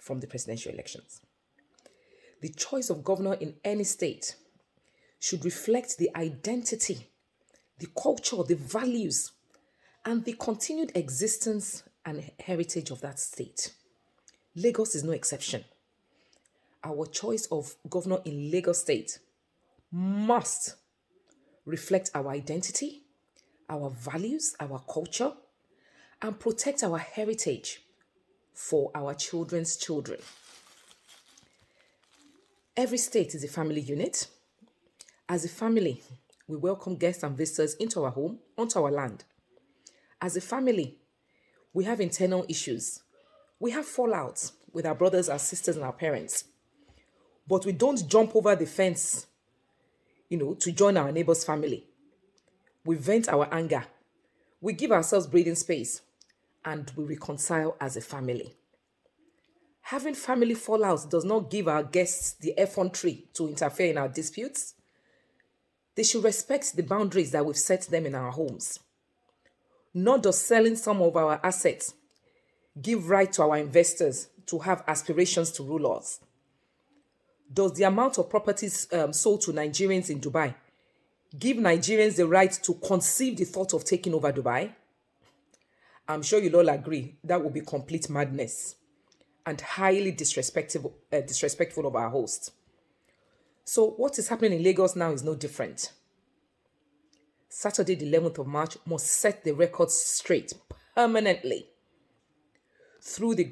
from the presidential elections. The choice of governor in any state should reflect the identity, the culture, the values, and the continued existence and heritage of that state. Lagos is no exception. Our choice of governor in Lagos State must reflect our identity, our values, our culture, and protect our heritage for our children's children. Every state is a family unit. As a family, we welcome guests and visitors into our home, onto our land. As a family, we have internal issues. We have fallouts with our brothers, our sisters, and our parents. But we don't jump over the fence, to join our neighbor's family. We vent our anger. We give ourselves breathing space, and we reconcile as a family. Having family fallouts does not give our guests the effrontery to interfere in our disputes. They should respect the boundaries that we've set them in our homes. Nor does selling some of our assets give right to our investors to have aspirations to rule us. Does the amount of properties sold to Nigerians in Dubai give Nigerians the right to conceive the thought of taking over Dubai? I'm sure you'll all agree that would be complete madness and highly disrespectful of our host. So what is happening in Lagos now is no different. Saturday, the 11th of March, must set the record straight permanently. Through the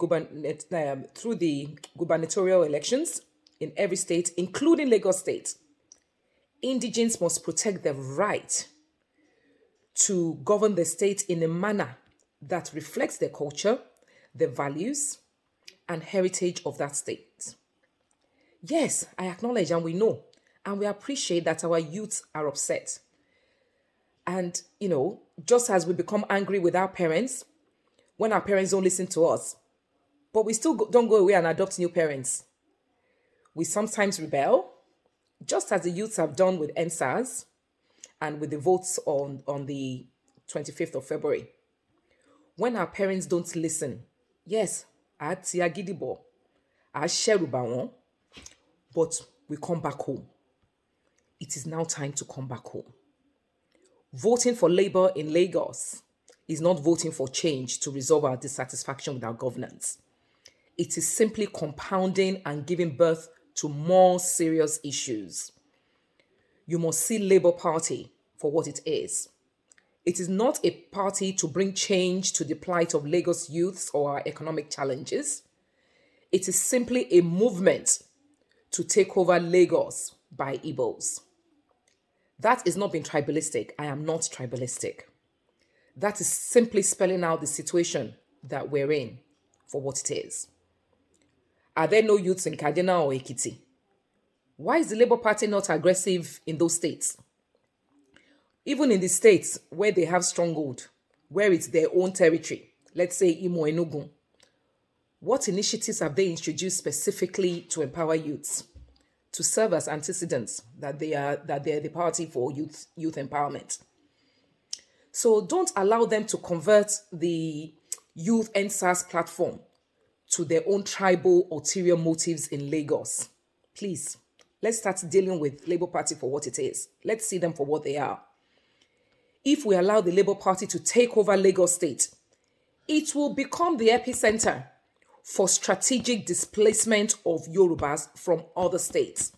gubernatorial elections in every state, including Lagos State, indigents must protect their right to govern the state in a manner that reflects their culture, their values, and heritage of that state. Yes, I acknowledge and we know, and we appreciate that our youths are upset. And, just as we become angry with our parents, when our parents don't listen to us, but we still don't go away and adopt new parents. We sometimes rebel, just as the youths have done with NSAS and with the votes on the 25th of February. When our parents don't listen, yes, but we come back home. It is now time to come back home. Voting for Labour in Lagos is not voting for change to resolve our dissatisfaction with our governance. It is simply compounding and giving birth to more serious issues. You must see Labour Party for what it is. It is not a party to bring change to the plight of Lagos youths or our economic challenges. It is simply a movement to take over Lagos by Igbos. That is not being tribalistic. I am not tribalistic. That is simply spelling out the situation that we're in for what it is. Are there no youths in Kaduna or Ekiti? Why is the Labour Party not aggressive in those states? Even in the states where they have stronghold, where it's their own territory, let's say Imo Enugu, what initiatives have they introduced specifically to empower youths, to serve as antecedents that they're the party for youth empowerment? So don't allow them to convert the Youth NSAS platform to their own tribal ulterior motives in Lagos. Please, let's start dealing with Labour Party for what it is. Let's see them for what they are. If we allow the Labour Party to take over Lagos State, it will become the epicenter for strategic displacement of Yorubas from other states.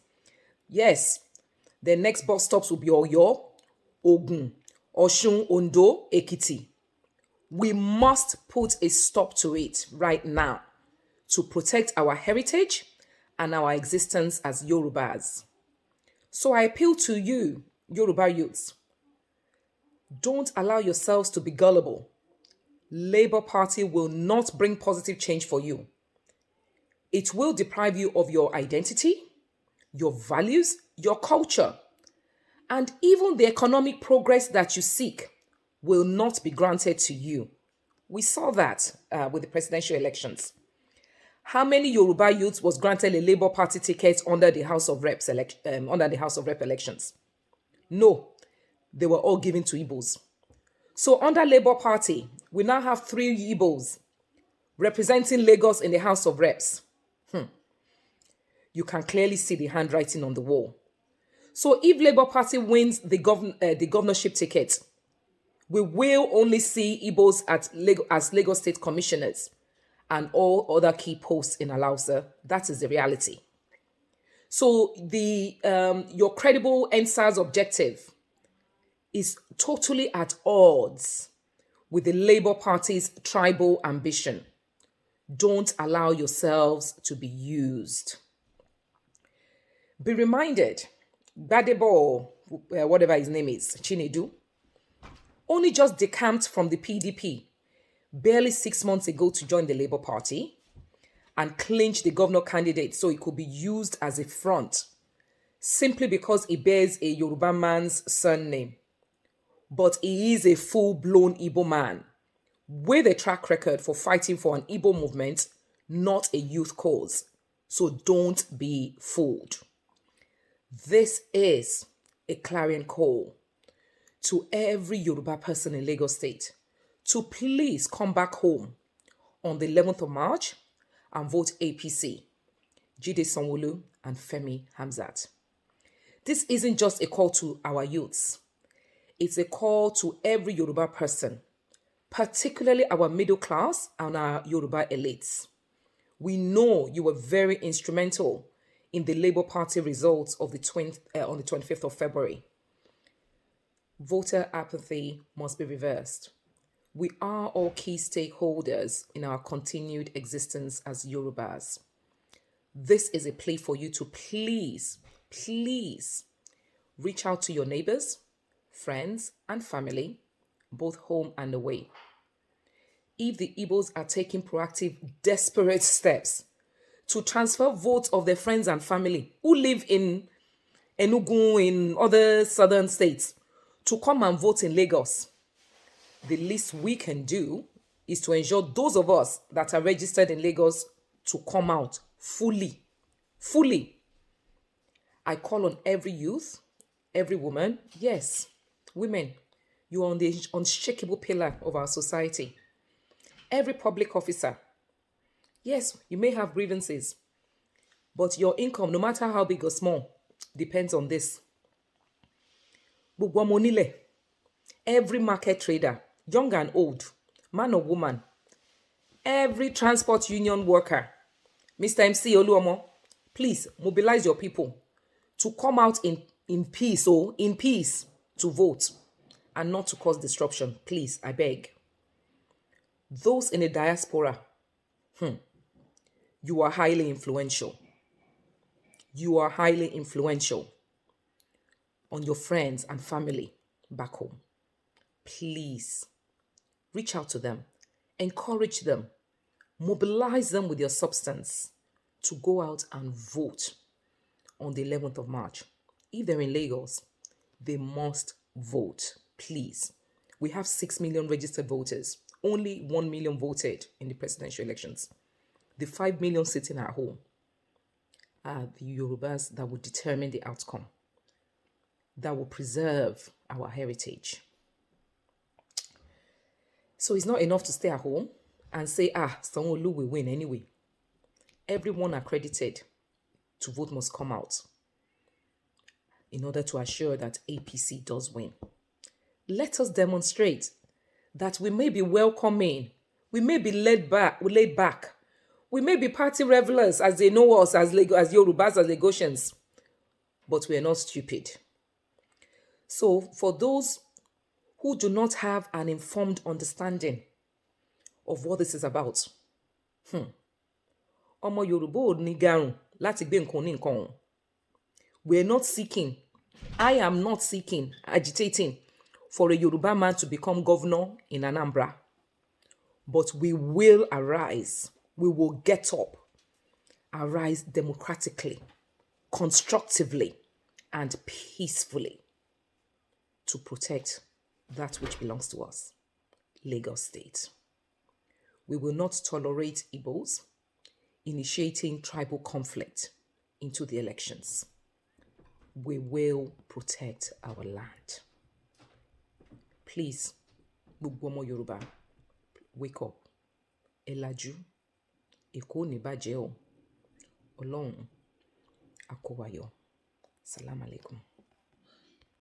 Yes, the next bus stops will be Oyo, Ogun, Oshun, Ondo, Ekiti. We must put a stop to it right now to protect our heritage and our existence as Yorubas. So I appeal to you, Yoruba youths, don't allow yourselves to be gullible. Labour Party will not bring positive change for you. It will deprive you of your identity, your values, your culture, and even the economic progress that you seek will not be granted to you. We saw that with the presidential elections. How many Yoruba youths was granted a Labour Party ticket under the House of Rep elections? No, they were all given to Igbos. So under Labour Party, we now have 3 Igbos representing Lagos in the House of Reps. You can clearly see the handwriting on the wall. So if Labour Party wins the governorship ticket, we will only see Igbos as Lagos State Commissioners and all other key posts in Alausa. That is the reality. So your credible NSAS objective is totally at odds with the Labour Party's tribal ambition. Don't allow yourselves to be used. Be reminded, Badebo, whatever his name is, Chinedu, only just decamped from the PDP barely 6 months ago to join the Labour Party and clinched the governor candidate so it could be used as a front simply because he bears a Yoruba man's surname. But he is a full-blown Igbo man with a track record for fighting for an Igbo movement, not a youth cause. So don't be fooled. This is a clarion call to every Yoruba person in Lagos State to please come back home on the 11th of March and vote APC, Jide Sanwo-Olu and Femi Hamzat. This isn't just a call to our youths. It's a call to every Yoruba person, particularly our middle class and our Yoruba elites. We know you were very instrumental in the Labour Party results of on the 25th of February. Voter apathy must be reversed. We are all key stakeholders in our continued existence as Yorubas. This is a plea for you to please reach out to your neighbors, friends, and family, both home and away. If the Igbos are taking proactive, desperate steps to transfer votes of their friends and family who live in Enugu, in other southern states, to come and vote in Lagos, the least we can do is to ensure those of us that are registered in Lagos to come out fully. I call on every youth, every woman, yes, women, you are on the unshakable pillar of our society. Every public officer, yes, you may have grievances, but your income, no matter how big or small, depends on this. Every market trader, young and old, man or woman, every transport union worker, Mr. MC Oluomo, please mobilize your people to come out in peace to vote and not to cause disruption. Please, I beg. Those in the diaspora, you are highly influential. You are highly influential on your friends and family back home. Please reach out to them, encourage them, mobilize them with your substance to go out and vote on the 11th of March. If they're in Lagos, they must vote, please. We have 6 million registered voters. Only 1 million voted in the presidential elections. The 5 million sitting at home are the Yorubas that will determine the outcome, that will preserve our heritage. So it's not enough to stay at home and say, Sanwo-Olu will win anyway. Everyone accredited to vote must come out in order to assure that APC does win. Let us demonstrate that we may be welcoming, we may be laid back, we may be party revelers as they know us as Yorubas, as Lagosians, but we are not stupid. So for those who do not have an informed understanding of what this is about, Ọmọ Yorùbá ò ní garùn láti gbé nǹkan ní nǹkan. We're not seeking, I am not seeking, agitating for a Yoruba man to become governor in Anambra. But we will arise. We will get up. Arise democratically, constructively, and peacefully to protect that which belongs to us, Lagos State. We will not tolerate Igbos initiating tribal conflict into the elections. We will protect our land. Please, gbogbo ọmọ Yorùbá, wake up. Ẹ lajú, Èkó ò ní bàjẹ́ o. Ọlọ́run Akowayo. Salam alaikum.